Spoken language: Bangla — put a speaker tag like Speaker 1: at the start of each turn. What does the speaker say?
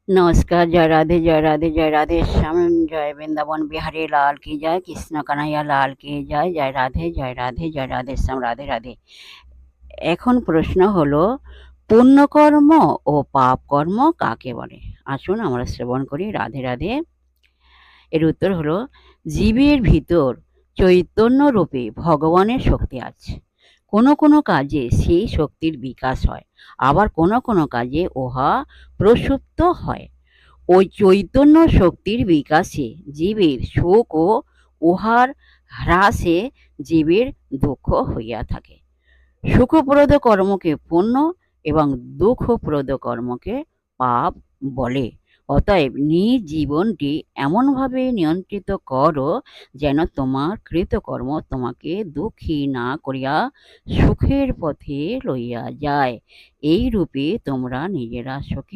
Speaker 1: नमस्कार, जय राधे, जय राधे, जय राधे श्याम, जय वृंदावन बिहारी लाल की जय, कृष्ण कन्हैया लाल की जय, जय राधे, जय राधे, जय রাধে শ্যাম, রাধে রাধে। এখন প্রশ্ন হলো, পুণ্যকর্ম ও পাপ কর্ম কাকে বলে? আসুন আমরা শ্রবণ করি। রাধে রাধে। এর উত্তর হলো, জীবের ভিতর চৈতন্য রূপে ভগবানের শক্তি আছে। কোনো কোনো কাজে সেই শক্তির বিকাশ হয়, আবার কোনো কোনো কাজে উহা প্রসুপ্ত হয়। ওই চৈতন্য শক্তির বিকাশে জীবের সুখ ও উহার হ্রাসে জীবের দুঃখ হইয়া থাকে। সুখপ্রদ কর্মকে পুণ্য এবং দুঃখপ্রদ কর্মকে পাপ বলে। অতএব নিজ জীবনটি এমনভাবে নিয়ন্ত্রিত করো যেন তোমার কৃতকর্ম তোমাকে দুঃখী না করিয়া সুখের পথে লইয়া যায়। এই রূপে তোমরা নিজেরা সুখী